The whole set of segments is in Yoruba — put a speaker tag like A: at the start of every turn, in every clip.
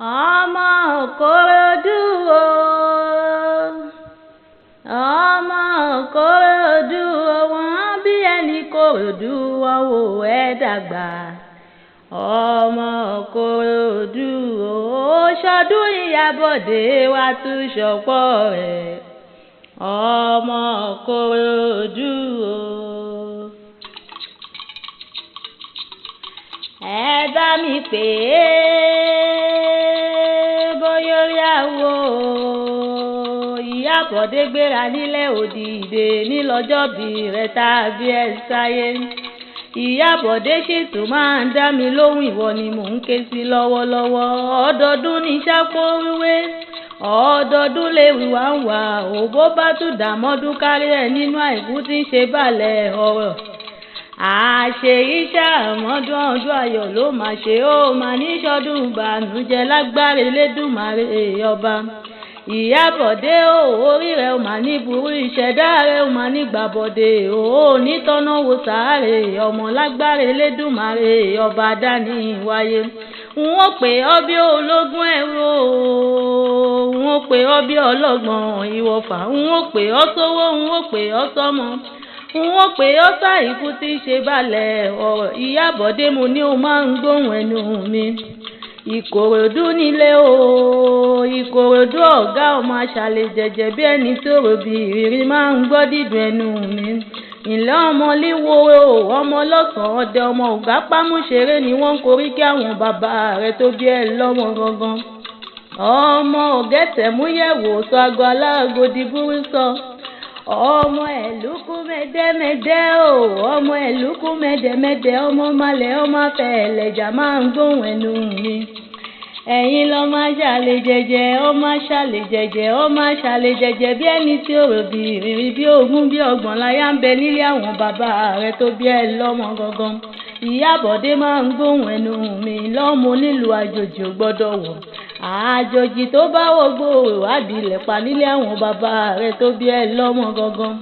A: ọmọ Ìkòròdú o, ọmọ Ìkòròdú o, wọ́n bí ẹni Ìkòròdú wọ́n wò ẹ́ dàgbà. ọmọ Ìkòròdú o, ṣọdún Ìyábọ̀dé wá tún ṣọ̀pọ̀ rẹ̀. ọmọ Ìkòròdú o. ẹ bá mi pè é bóyá orí àwo. Ìyábọ̀dé gbéra nílẹ̀ òdìdè nílọ́jọ́bí rẹ̀ tàbí ẹ sáyé. Ìyábọ̀dé ṣètò máa ń dá mi lóhùn, ìwọ ni mò ń ké sí lọ́wọ́lọ́wọ́. ọdọọdún ní sápóríwé, ọdọọdún lè wíwá ń wà òbó bá tún dàmọ́dún kárí ẹ̀ nínú àìkú tí ń ṣe balẹ̀ ọ̀rọ̀. àṣe iṣẹ́ àmọ́dún ọdún ayọ̀ ló máa ṣe ó máa ní ṣọdún ìbànújẹ́ lágbára Elédùmarè ọba. Ìyábọ̀dé o, orí rẹ̀ ò máa ní burú, ìṣẹ̀dá rẹ̀ ò máa ní gbàbọ̀dé o, nítọ́nà wo sàárè ọmọ lágbára Elédùmarè ọba dání wáyé. n ó pè ọ́ bí ológun ẹ̀rọ, n ó pè ọ́ bí ọlọ́gbọ́n ìwọ̀fà, n ó pè ọ́ sówó, n ó pè ọ́ sọ́mọ, n ó pè ọ́ sáìkú tí í ṣe balẹ̀ ọ̀rọ̀. Ìyábọ̀dé mo ní o máa ń gbóhùn ẹnu mi. Ìkòròdú nílé o, Ìkòròdú ọ̀gá ọmọ aṣàlẹ̀ jẹ̀jẹ̀ bí ẹni tó ròbì ìrírí máa ń gbọ́ dídùn ẹnu mi. ìlẹ́ ọmọ líwo o, ọmọ lọ́sàn-án ọdẹ ọmọ ọ̀gá pámúṣeré ni wọ́n ń korí kí àwọn bàbá rẹ̀ tó bí ẹ lọ́mọ gangan. ọmọ ọ̀gẹ́tẹ̀ múyẹ̀wò sọ aago aláàgò di búrú sọ. ọmọ ẹ̀lúkú mẹ́dẹ́mẹ́dẹ́ o, ọmọ ẹ̀lúkú mẹ́dẹ́mẹ́dẹ́, ọmọ malẹ̀ ọmọ afẹ́lẹ́jà máa ń gbóhùn ẹnu mi. ẹ̀yin lọ́mọ aṣàlẹ̀ jẹ̀jẹ̀, ọmọ aṣàlẹ̀ jẹ̀jẹ̀, ọmọ aṣàlẹ̀ jẹ̀jẹ̀ bí ẹni tí ó ròbì ìrírí bí ogún bí ọgbọ̀n láyà ń bẹ nílé àwọn bàbá rẹ̀ tó bí ẹ lọ́mọ gangan. Ìyábọ̀dé máa ń gbóhùn ẹnu mi lọ́mọ onílùú àjòjì ò gbọ́dọ̀ wọ̀. àjòjì tó bá wọgbó ìwádìílẹ̀ pa nílé àwọn bàbá rẹ̀ tó bí ẹ lọ́mọ gangan.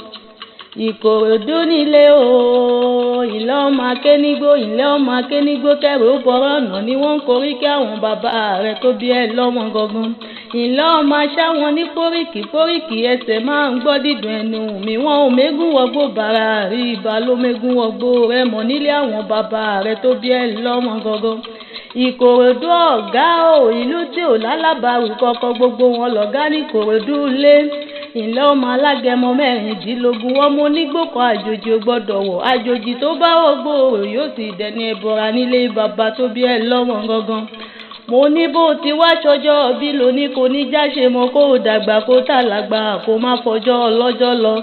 A: Ìkòròdú nílé o, ìlẹ́ ọmọ akénígbó, ìlẹ́ ọmọ akénígbó kẹrù ó bọ̀rọ̀ ọ̀nà ni wọ́n ń korí kí àwọn bàbá rẹ̀ tó bí ẹ lọ́mọ gangan. ìlẹ́ ọmọ aṣáwọn ní fóríkì fóríkì ẹsẹ̀ máa ń gbọ́ dídùn ẹnu mi. wọn ò mégún wọgbó bàrà rí ibà ló mégún wọgbó rẹ̀ mọ̀ nílé àwọn bàbá rẹ̀ tó bí ẹ lọ́mọ gangan. Ìkòròdú ọ̀gá o, ìlú tí ò lálábàárù kọ́kọ́ gbogbo wọn lọ̀gá ní Ìkòròdú lé. ìlẹ́ ọmọ alágẹmọ mẹ́rìndínlógún, ọmọ onígbòkan àjòjì ò gbọ́dọ̀ wọ̀. àjòjì tó bá wọgbó rò yóò sì dẹni ẹbọra nílé bàbá tó bí ẹ lọ́mọ gangan. mo ní bó ti wá ṣọjọ́ bí lóní kò ní jáṣe mọ́ kó o dàgbà kó tàlágbà kó má fọjọ́ ọlọ́jọ́ lọ.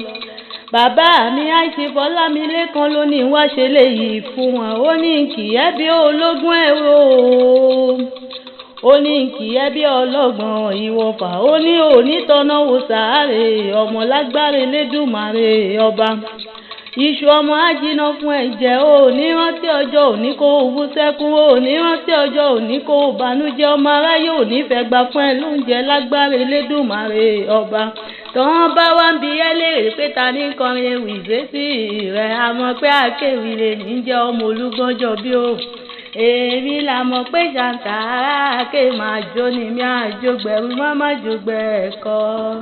A: bàbá mi àìsí Fọlámilékan ló ní wá ṣe léyìí fún wọn. ó ní kì í ẹ́ bí ológun ẹ̀rọ, ó ní kì í ẹ́ bí ọlọ́gbọ́n ìwọ̀fà, ó ní onítọ́nà wo sàárè ọmọ lágbára Elédùmarè ọba. iṣu ọmọ ajiná fún ẹ̀jẹ̀ o, ní rántí ọjọ́ òní kó o bú sẹ́kún, o ní rántí ọjọ́ òní kó o bànújẹ́. ọmọ aráyé ò ní fẹ́ gbà fún ẹ lóúnjẹ lágbára Elédùmarè ọba. tọ́wọ́n bá wá ń bi ẹ́ léèrè pé ta ní kọrin ewì ìṣesí rẹ̀, a mọ̀ pé akéwì lè ní jẹ́ ọmọ Olúgbọ́njọ bí o. èmi là mọ̀ pé ṣàǹtàrà ké máa jó ni mi àjò gbẹ̀rù má má jó gbẹ̀ ẹ̀kọ́.